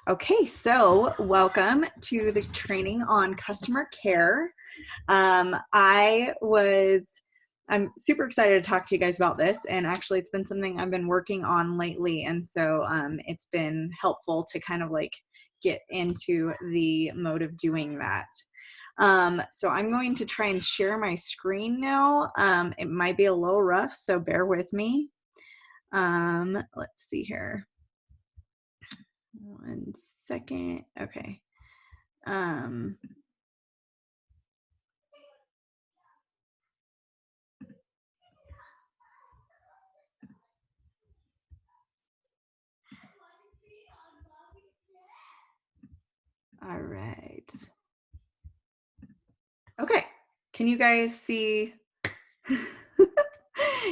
Okay, so welcome to the training on customer care. I'm super excited to talk to you guys about this, and actually it's been something I've been working on lately, and so it's been helpful to kind of like get into the mode of doing that. So I'm going to try and share my screen now. It might be a little rough, so bear with me. Let's see here. 1 second. Okay. Um, all right. Okay. Can you guys see?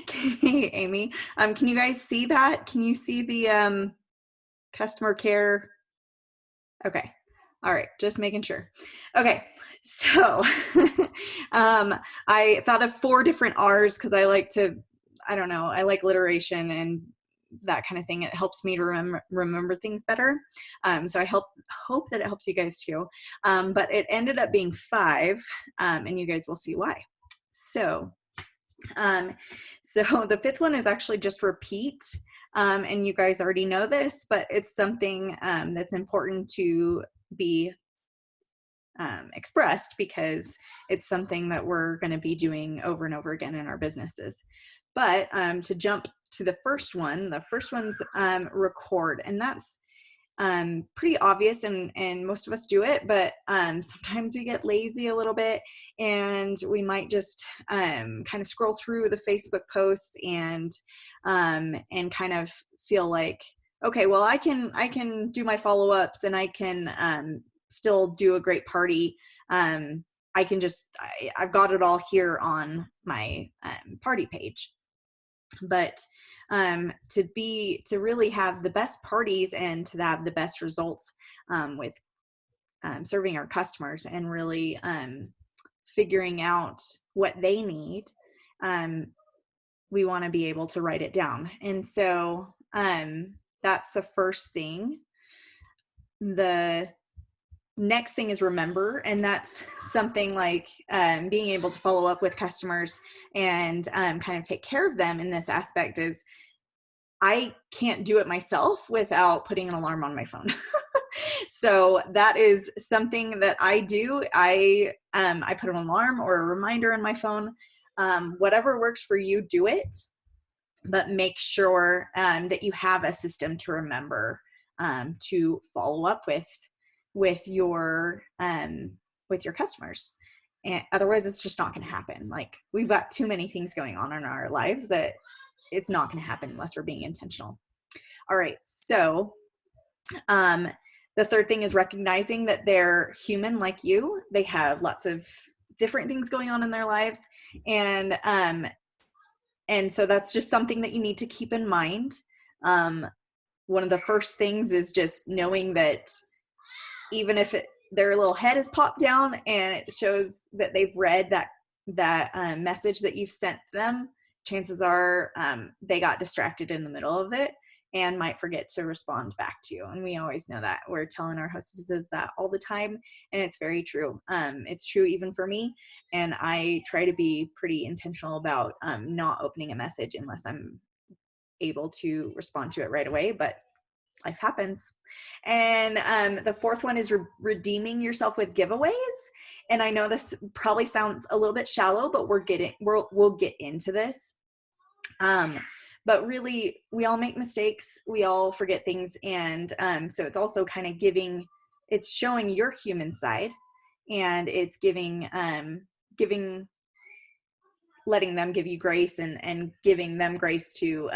Hey, Amy. Can you guys see that? Can you see the customer care? Okay. All right, just making sure. Okay, so I thought of 4 different R's because I like to, I don't know, I like alliteration and that kind of thing. It helps me to remember things better. So I hope that it helps you guys too. But it ended up being 5, and you guys will see why. So the 5th one is actually just repeat. And you guys already know this, but it's something that's important to be expressed because it's something that we're going to be doing over and over again in our businesses. But to jump to the first one's record, and that's pretty obvious, and most of us do it, but sometimes we get lazy a little bit, and we might just kind of scroll through the Facebook posts and kind of feel like, okay, well, I can do my follow-ups, and I can still do a great party. I've got it all here on my party page. But to really have the best parties and to have the best results with serving our customers and really figuring out what they need, we want to be able to write it down. And so that's the first thing. The next thing is remember, and that's something like being able to follow up with customers and kind of take care of them in this aspect is I can't do it myself without putting an alarm on my phone. So that is something that I do. I put an alarm or a reminder on my phone. Whatever works for you, do it, but make sure that you have a system to remember to follow up with your customers. And otherwise it's just not going to happen. Like, we've got too many things going on in our lives that it's not going to happen unless we're being intentional. All right, so the third thing is recognizing that they're human like you. They have lots of different things going on in their lives, and so that's just something that you need to keep in mind. One of the first things is just knowing that even if their little head is popped down and it shows that they've read that message that you've sent them, chances are they got distracted in the middle of it and might forget to respond back to you. And we always know that. We're telling our hostesses that all the time, and it's very true. It's true even for me, and I try to be pretty intentional about not opening a message unless I'm able to respond to it right away, but life happens. And the 4th one is redeeming yourself with giveaways. And I know this probably sounds a little bit shallow, but we'll get into this. But really, we all make mistakes. We all forget things. And so it's also kind of it's showing your human side, and it's letting them give you grace and giving them grace to,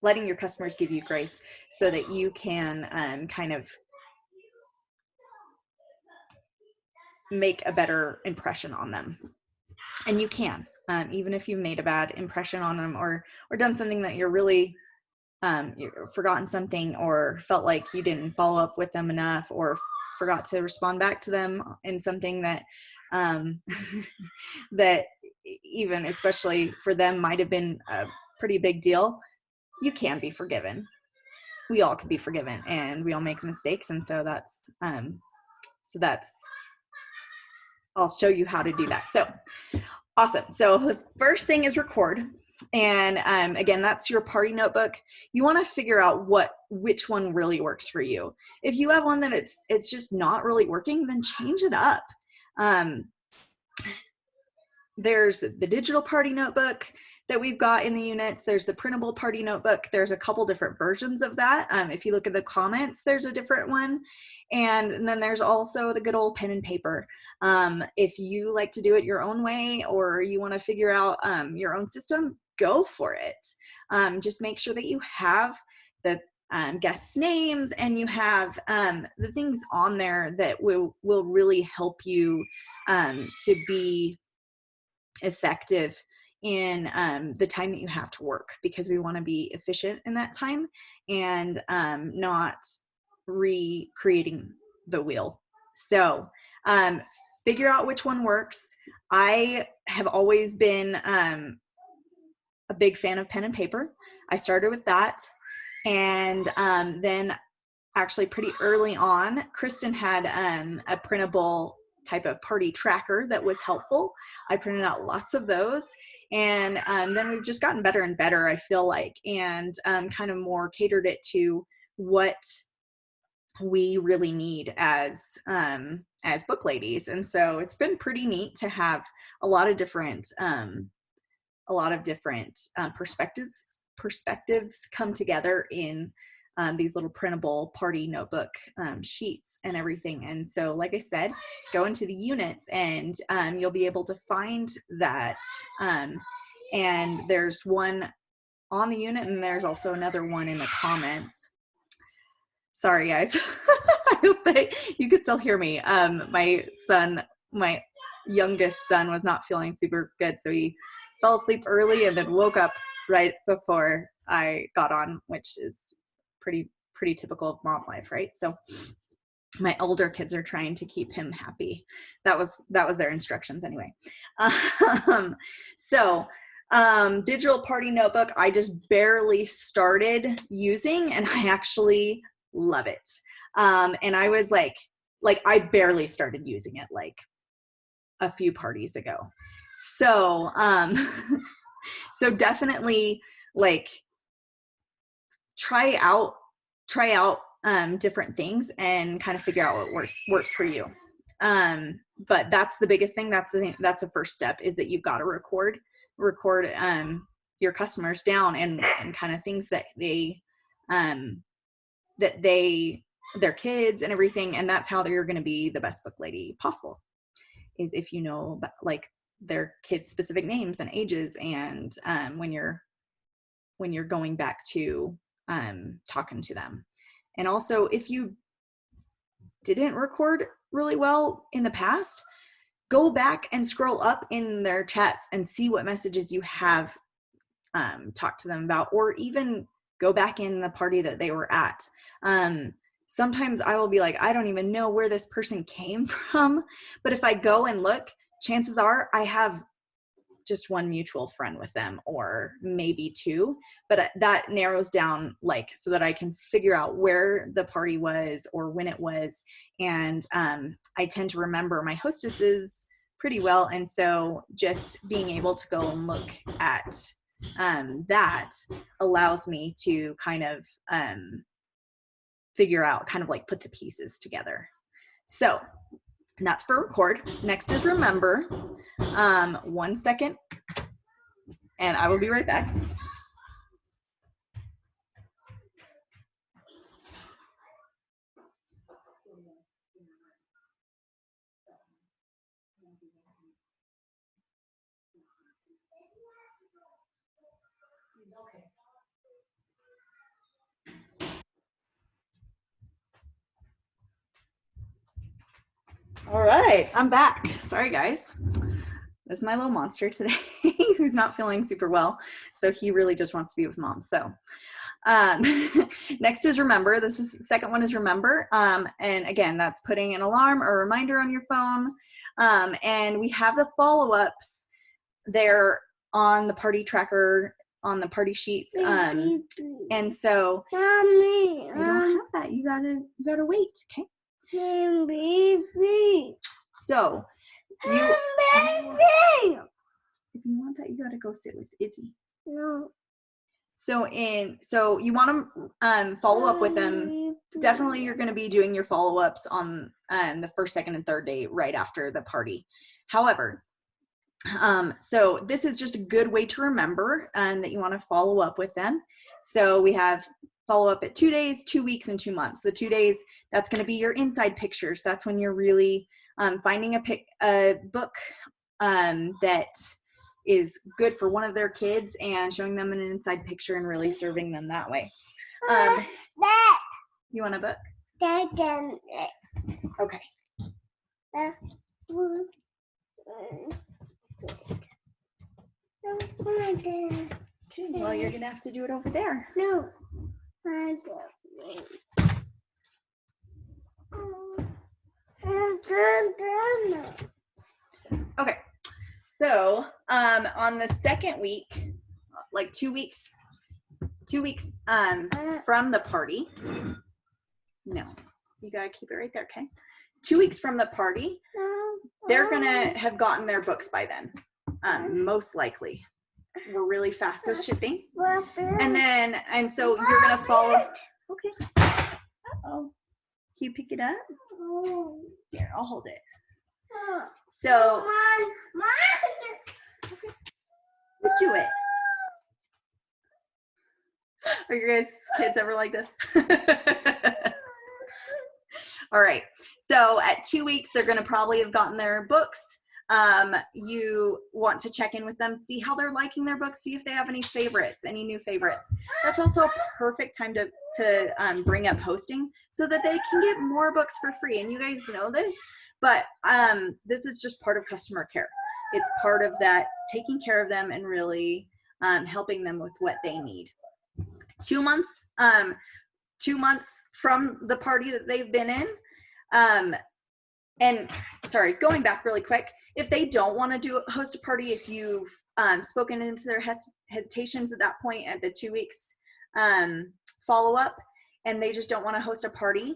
letting your customers give you grace so that you can kind of make a better impression on them. And you can, even if you made a bad impression on them or done something that you're really you've forgotten something, or felt like you didn't follow up with them enough, or forgot to respond back to them in something that that even especially for them might have been a pretty big deal, you can be forgiven. we all can be forgiven, and we all make mistakes. And so that's, I'll show you how to do that. So awesome. So the first thing is record. And again, that's your party notebook. You want to figure out which one really works for you. If you have one that it's just not really working, then change it up. There's the digital party notebook that we've got in the units. There's the printable party notebook. There's a couple different versions of that. If you look at the comments, there's a different one. And then there's also the good old pen and paper. If you like to do it your own way, or you want to figure out your own system, go for it. Just make sure that you have the guests' names, and you have the things on there that will really help you to be effective in the time that you have to work, because we want to be efficient in that time and not recreating the wheel. So figure out which one works. I have always been a big fan of pen and paper. I started with that, and then actually pretty early on, Kristen had a printable type of party tracker that was helpful. I printed out lots of those, and then we've just gotten better and better, I feel like, and kind of more catered it to what we really need as book ladies. And so it's been pretty neat to have a lot of different perspectives come together in these little printable party notebook sheets and everything. And so, like I said, go into the units, and you'll be able to find that. And there's one on the unit, and there's also another one in the comments. Sorry, guys. I hope that you could still hear me. My youngest son was not feeling super good, so he fell asleep early and then woke up right before I got on, which is pretty typical of mom life, right? So my older kids are trying to keep him happy. That was their instructions anyway. Digital party notebook, I just barely started using, and I actually love it. And I was like I barely started using it like a few parties ago. So so definitely like try out different things and kind of figure out what works for you. But that's the biggest thing. That's the first step, is that you've got to record your customers down and kind of things that their kids and everything. And that's how you're going to be the best book lady possible, is if you know like their kids' specific names and ages, and when you're going back to talking to them. And also, if you didn't record really well in the past, go back and scroll up in their chats and see what messages you have talked to them about, or even go back in the party that they were at. Sometimes I will be like, I don't even know where this person came from, but if I go and look, chances are I have just one mutual friend with them, or maybe two, but that narrows down, like, so that I can figure out where the party was or when it was. And I tend to remember my hostesses pretty well. And so just being able to go and look at that allows me to kind of figure out, kind of like put the pieces together. So that's for record. Next is remember. 1 second, and I will be right back. All right, I'm back. Sorry, guys. This is my little monster today who's not feeling super well. So he really just wants to be with mom. So next is remember. Second one is remember. And again, that's putting an alarm or reminder on your phone. And we have the follow-ups there on the party tracker on the party sheets. And so I don't have that. You gotta wait. Okay. So if you want that, you gotta go sit with Izzy. No. So you want to follow up with them. Definitely, you're going to be doing your follow-ups on the first, second, and third day right after the party. However, so this is just a good way to remember that you want to follow up with them. So we have follow up at 2 days, 2 weeks, and 2 months. The 2 days, that's going to be your inside pictures. That's when you're really finding a book that is good for one of their kids and showing them an inside picture and really serving them that way. You want a book? Okay. Well, you're gonna have to do it over there. No. Okay. So on the second week, like 2 weeks from the party. No, you gotta keep it right there, okay? 2 weeks from the party, they're gonna have gotten their books by then, most likely. We're really fast with shipping. And so you're gonna follow. Okay. Uh-oh. Can you pick it up? Here, I'll hold it. So. Okay. You do it. Are your guys' kids ever like this? All right. So at 2 weeks, they're going to probably have gotten their books. You want to check in with them, see how they're liking their books, see if they have any favorites, any new favorites. That's also a perfect time to bring up hosting so that they can get more books for free. And you guys know this, but this is just part of customer care. It's part of that taking care of them and really helping them with what they need. 2 months, 2 months from the party that they've been in. And sorry, going back really quick, if they don't want to host a party, if you've spoken into their hesitations at that point at the 2 weeks follow up, and they just don't want to host a party,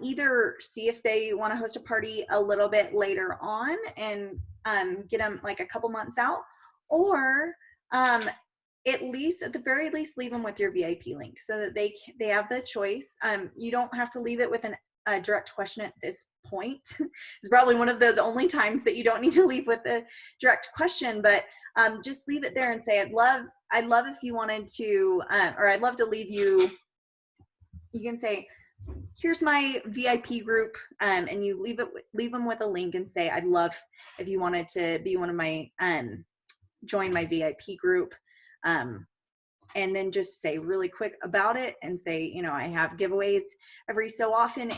either see if they want to host a party a little bit later on and get them like a couple months out, or at the very least, leave them with your VIP link so that they have the choice. You don't have to leave it with a direct question at this point. It's probably one of those only times that you don't need to leave with a direct question, but just leave it there and say, I'd love if you wanted to, or I'd love to leave you. You can say, here's my VIP group, and you leave them with a link and say, I'd love if you wanted to be one of my join my VIP group. And then just say really quick about it and say, I have giveaways every so often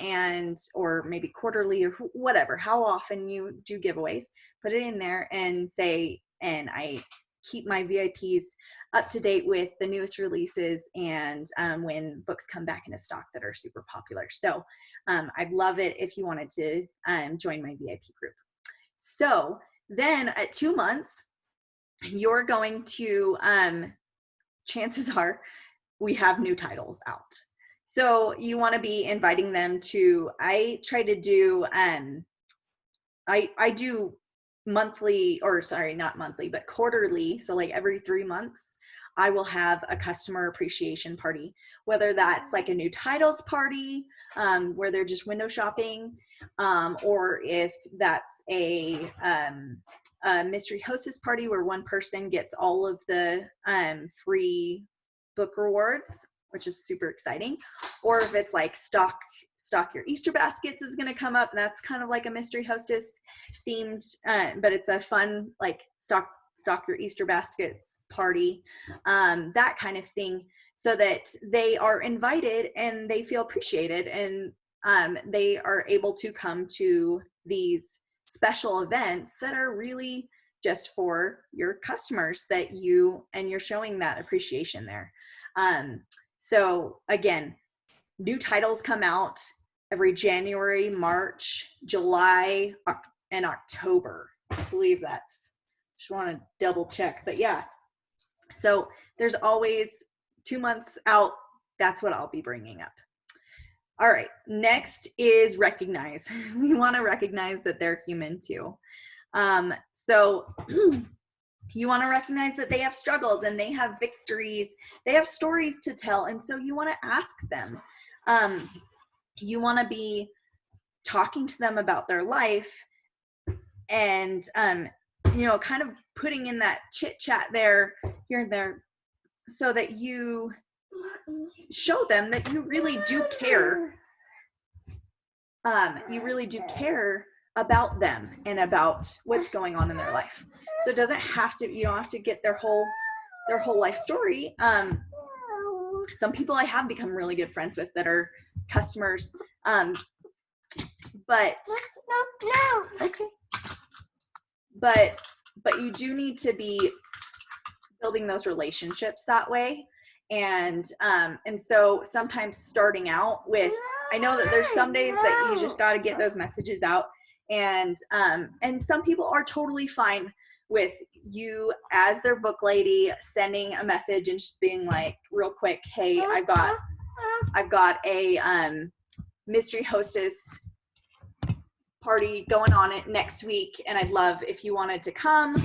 or maybe quarterly or whatever, how often you do giveaways, put it in there and say, and I keep my VIPs up to date with the newest releases and when books come back into stock that are super popular. So I'd love it if you wanted to join my VIP group. So then at 2 months, you're going to, chances are we have new titles out. So you want to be inviting them to, I try to do, I do monthly, or sorry, not monthly, but quarterly. So like every 3 months, I will have a customer appreciation party, whether that's like a new titles party, where they're just window shopping, or if that's a mystery hostess party where one person gets all of the free book rewards, which is super exciting. Or if it's like stock your Easter baskets is going to come up, and that's kind of like a mystery hostess themed, but it's a fun like stock your Easter baskets party, that kind of thing, so that they are invited and they feel appreciated, and they are able to come to these special events that are really just for your customers that you're showing that appreciation there. So again, new titles come out every January, March, July, and October. I believe just want to double check, but yeah. So there's always 2 months out. That's what I'll be bringing up. All right, next is recognize. We want to recognize that they're human too. So you want to recognize that they have struggles and they have victories. They have stories to tell. And so you want to ask them. You want to be talking to them about their life and, you know, kind of putting in that chit chat there, here and there, so that you show them that you really do care. You really do care about them and about what's going on in their life. So it doesn't have to, you don't have to get their whole life story. Some people I have become really good friends with that are customers. But okay. But you do need to be building those relationships that way. And so sometimes starting out with, I know that there's some days that you just got to get those messages out. And some people are totally fine with you as their book lady sending a message and just being like real quick, hey, I've got a mystery hostess party going on it next week, and I'd love if you wanted to come.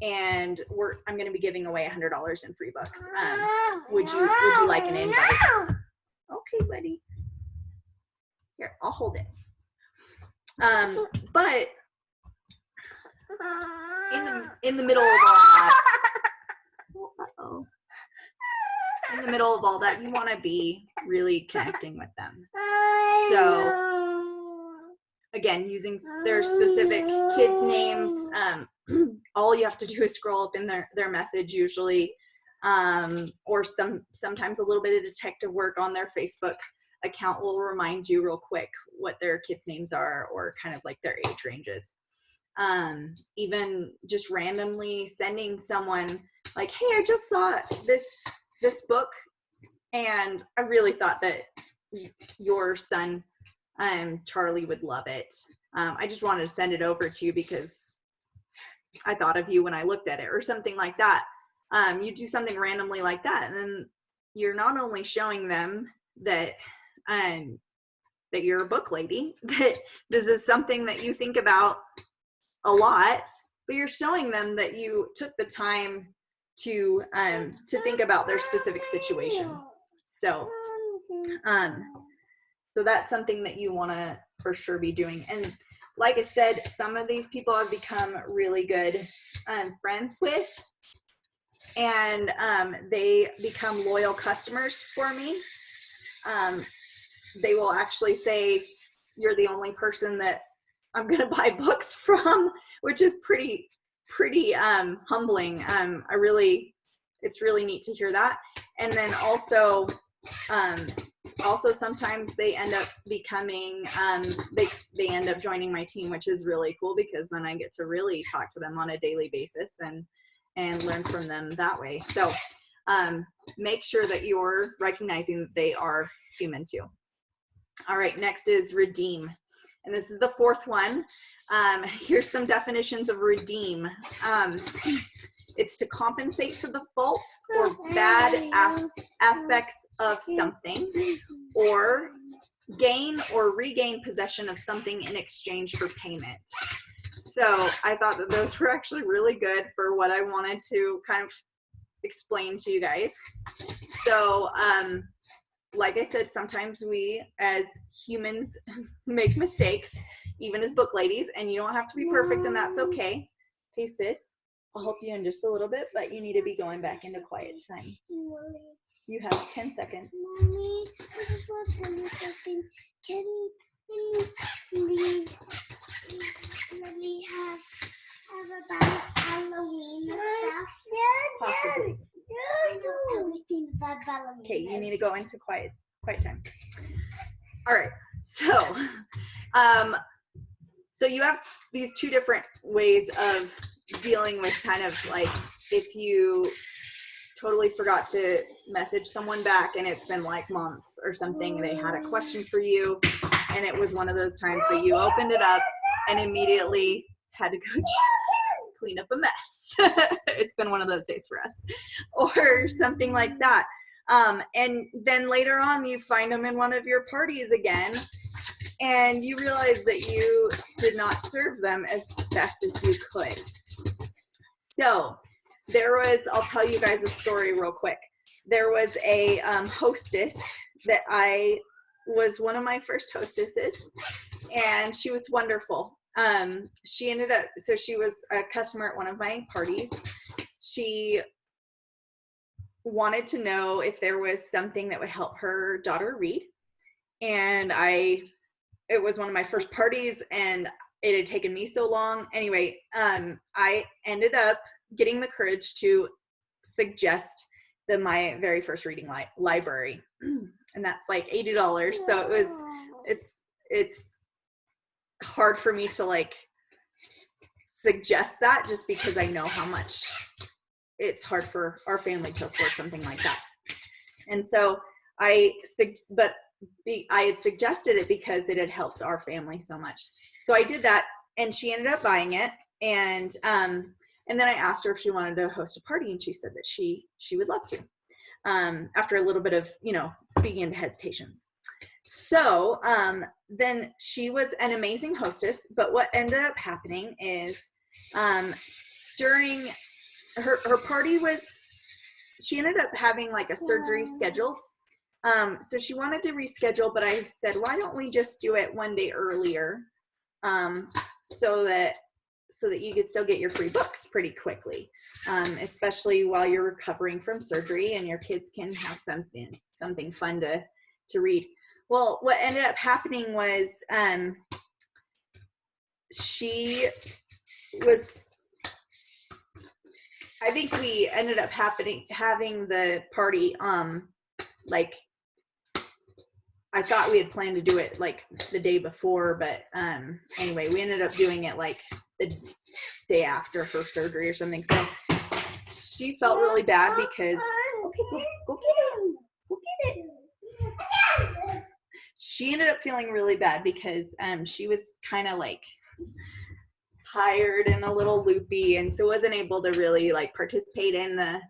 And I'm going to be giving away $100 in free books. Would you like an invite? Okay, buddy. Here, I'll hold it. But in the middle of all that, in the middle of all that, you want to be really connecting with them. So again, using their specific kids' names. All you have to do is scroll up in their message usually, or sometimes a little bit of detective work on their Facebook account will remind you real quick what their kids' names are, or kind of like their age ranges. Even just randomly sending someone like, hey, I just saw this book and I really thought that your son Charlie would love it. I just wanted to send it over to you because I thought of you when I looked at it, or something like that. You do something randomly like that, and then you're not only showing them that that you're a book lady, that this is something that you think about a lot, but you're showing them that you took the time to think about their specific situation. So that's something that you want to for sure be doing. And like I said, some of these people I've become really good friends with, and they become loyal customers for me. They will actually say, you're the only person that I'm going to buy books from, which is pretty humbling. It's really neat to hear that. And then also sometimes they end up becoming, they end up joining my team, which is really cool, because then I get to really talk to them on a daily basis and learn from them that way. So make sure that you're recognizing that they are human too. All right, next is redeem. And this is the fourth one. Here's some definitions of redeem. It's to compensate for the faults or bad aspects of something, or gain or regain possession of something in exchange for payment. So I thought that those were actually really good for what I wanted to kind of explain to you guys. So like I said, sometimes we as humans make mistakes, even as book ladies, and you don't have to be perfect, and that's okay. Hey sis, I'll help you in just a little bit, but you need to be going back into quiet time. You have 10 seconds. Mommy, I just want to tell you something. Can you please let me have about Halloween stuff? Possibly. I know everything about Halloween. Okay, you need to go into quiet time. All right, so you have these two different ways of dealing with kind of like if you totally forgot to message someone back and it's been like months or something, they had a question for you, and it was one of those times that you opened it up and immediately had to clean up a mess. It's been one of those days for us, or something like that. And then later on, you find them in one of your parties again, and you realize that you did not serve them as best as you could. So I'll tell you guys a story real quick. There was a hostess that was one of my first hostesses, and she was wonderful. She was a customer at one of my parties. She wanted to know if there was something that would help her daughter read. And it was one of my first parties, and it had taken me so long. Anyway, I ended up getting the courage to suggest my very first reading library. And that's like $80. So it's hard for me to like suggest that, just because I know how much it's hard for our family to afford something like that. And so I had suggested it because it had helped our family so much. So I did that, and she ended up buying it. And then I asked her if she wanted to host a party, and she said that she would love to, after a little bit of, speaking into hesitations. So then she was an amazing hostess, but what ended up happening is during her party she ended up having like a surgery scheduled. So she wanted to reschedule, but I said, why don't we just do it one day earlier, so that you could still get your free books pretty quickly, especially while you're recovering from surgery, and your kids can have something fun to read. Well, what ended up happening was I think we ended up having the party, like, I thought we had planned to do it like the day before, but anyway, we ended up doing it like the day after her surgery or something. So she felt really bad because, okay, go get it. She ended up feeling really bad because she was kind of like tired and a little loopy, and so wasn't able to really like participate in the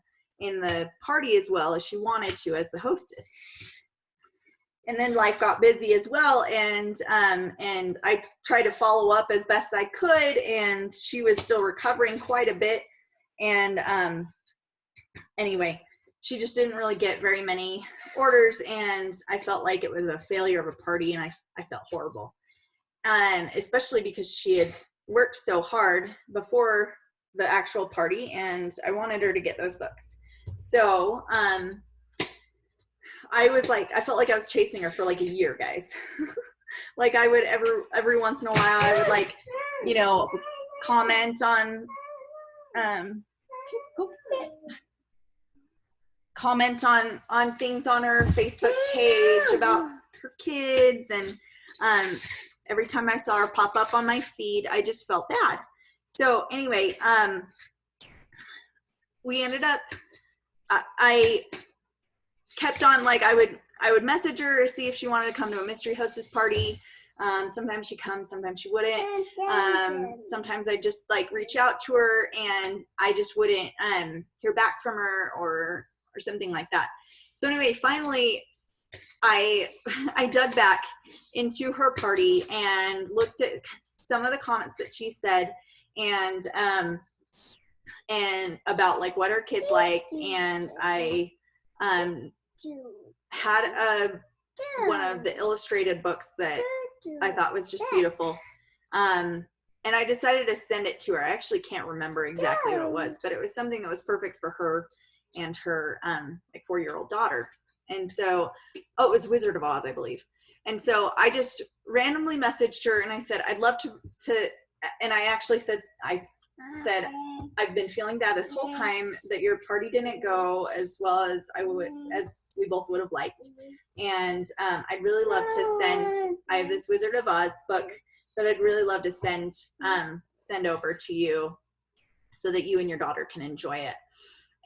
party as well as she wanted to as the hostess. And then life got busy as well, and I tried to follow up as best I could, and she was still recovering quite a bit. And anyway, she just didn't really get very many orders, and I felt like it was a failure of a party, and I felt horrible. Especially because she had worked so hard before the actual party, and I wanted her to get those books. So I felt like I was chasing her for like a year, guys. Like I would every once in a while, I would like, comment on things on her Facebook page about her kids, and every time I saw her pop up on my feed, I just felt bad. So anyway, we ended up, I kept on, like, I would message her, see if she wanted to come to a mystery hostess party. Sometimes she comes, sometimes she wouldn't. Sometimes I just like reach out to her, and I just wouldn't hear back from her or something like that. So anyway, finally, I dug back into her party and looked at some of the comments that she said, and about like what her kids liked, and I had one of the illustrated books that I thought was just beautiful, and I decided to send it to her. I actually can't remember exactly what it was, but it was something that was perfect for her and her like 4-year-old daughter. And so, it was Wizard of Oz, I believe. And so I just randomly messaged her, and I said, I'd love to, and I actually said, I've been feeling bad this whole time that your party didn't go as well as we both would have liked. And I'd really love to I have this Wizard of Oz book that I'd really love to send over to you so that you and your daughter can enjoy it.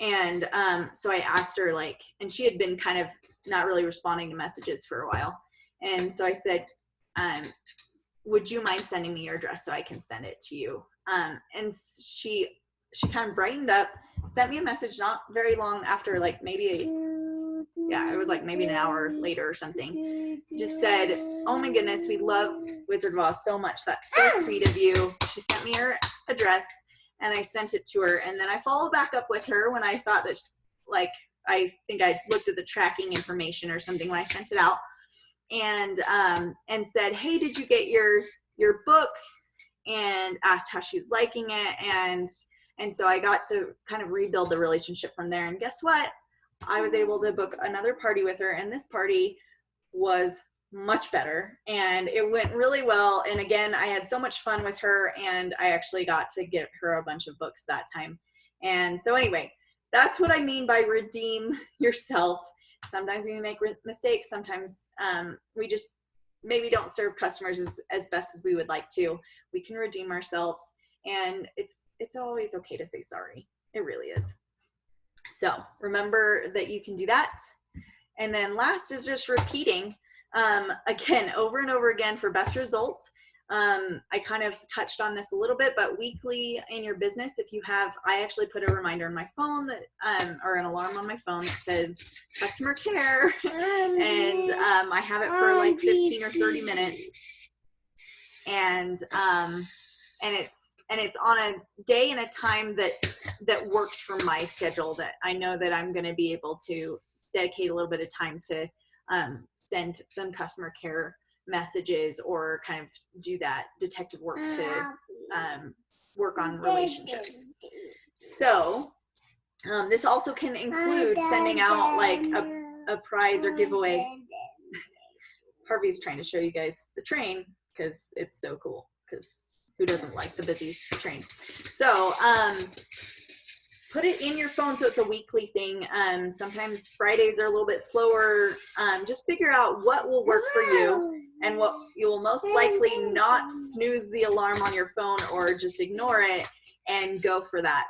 And so I asked her, like, and she had been kind of not really responding to messages for a while. And so I said, would you mind sending me your address so I can send it to you? And she kind of brightened up, sent me a message not very long after, like maybe it was like maybe an hour later or something. Just said, "Oh my goodness, we love Wizard of Oz so much. That's so sweet of you." She sent me her address, and I sent it to her. And then I followed back up with her when I thought that, like, I think I looked at the tracking information or something when I sent it out, and said, "Hey, did you get your book?" And asked how she was liking it. And so I got to kind of rebuild the relationship from there. And guess what? I was able to book another party with her, and this party was much better, and it went really well. And again, I had so much fun with her, and I actually got to get her a bunch of books that time. And so anyway, that's what I mean by redeem yourself. Sometimes we make mistakes. Sometimes we just maybe don't serve customers as best as we would like to. We can redeem ourselves, and it's always okay to say sorry. It really is. So remember that you can do that. And then last is just repeating, again, over and over again for best results. I kind of touched on this a little bit, but weekly in your business, if you have, I actually put a reminder on my phone that, or an alarm on my phone that says customer care, and I have it for like 15 or 30 minutes, and it's on a day and a time that works for my schedule, that I know that I'm going to be able to dedicate a little bit of time to send some customer care messages or kind of do that detective work to work on relationships. So this also can include sending out like a prize or giveaway. Harvey's trying to show you guys the train because it's so cool, because who doesn't like the busy train? So put it in your phone so it's a weekly thing. Sometimes Fridays are a little bit slower. Just figure out what will work for you, and what you will most likely not snooze the alarm on your phone or just ignore it and go for that.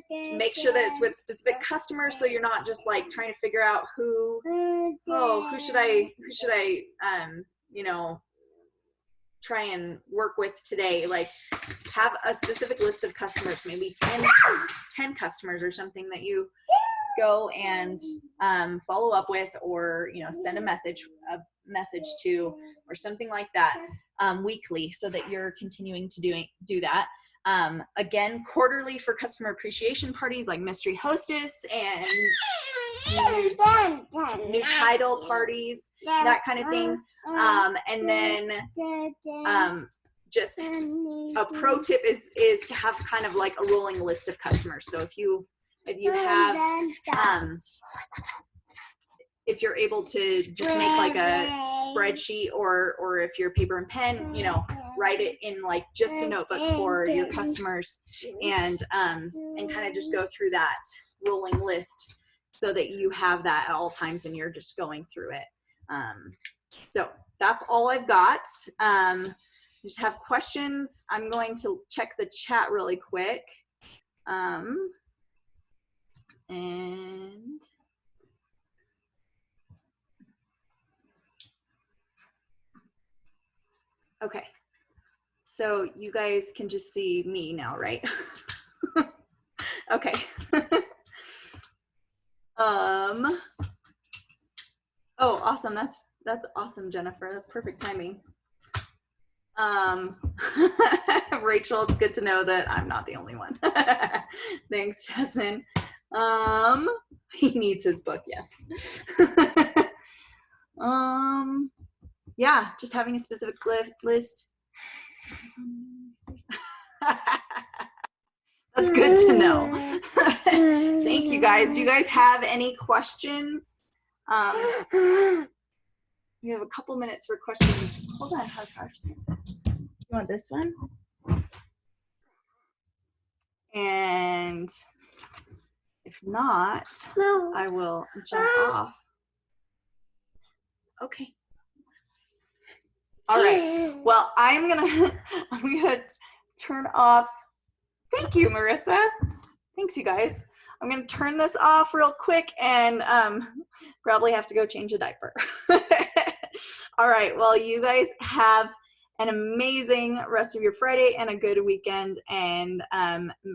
Make sure that it's with specific customers, so you're not just like trying to figure out who should I try and work with today. Like, have a specific list of customers, maybe 10 customers or something that you go and follow up with, or send a message to, or something like that, weekly, so that you're continuing to do that. Again, quarterly for customer appreciation parties like mystery hostess and new title parties, that kind of thing. And then just a pro tip is to have kind of like a rolling list of customers. So if you have if you're able to just make like a spreadsheet, or if you're paper and pen, write it in like just a notebook for your customers, and kind of just go through that rolling list so that you have that at all times and you're just going through it. So that's all I've got. Just have questions. I'm going to check the chat really quick. And okay, so you guys can just see me now, right? Okay. Oh, awesome. That's awesome, Jennifer. That's perfect timing. Rachel, it's good to know that I'm not the only one. Thanks, Jasmine. He needs his book, yes. Yeah, just having a specific list. That's good to know. Thank you, guys. Do you guys have any questions? We have a couple minutes for questions. Hold on, you want this one? And if not, I will jump off. Okay. All right. Well, I'm gonna turn off. Thank you, Marissa. Thanks, you guys. I'm gonna turn this off real quick and probably have to go change a diaper. All right. Well, you guys have an amazing rest of your Friday and a good weekend. And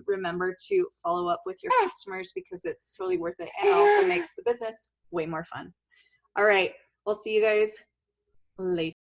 remember to follow up with your customers because it's totally worth it and also makes the business way more fun. All right. We'll see you guys later.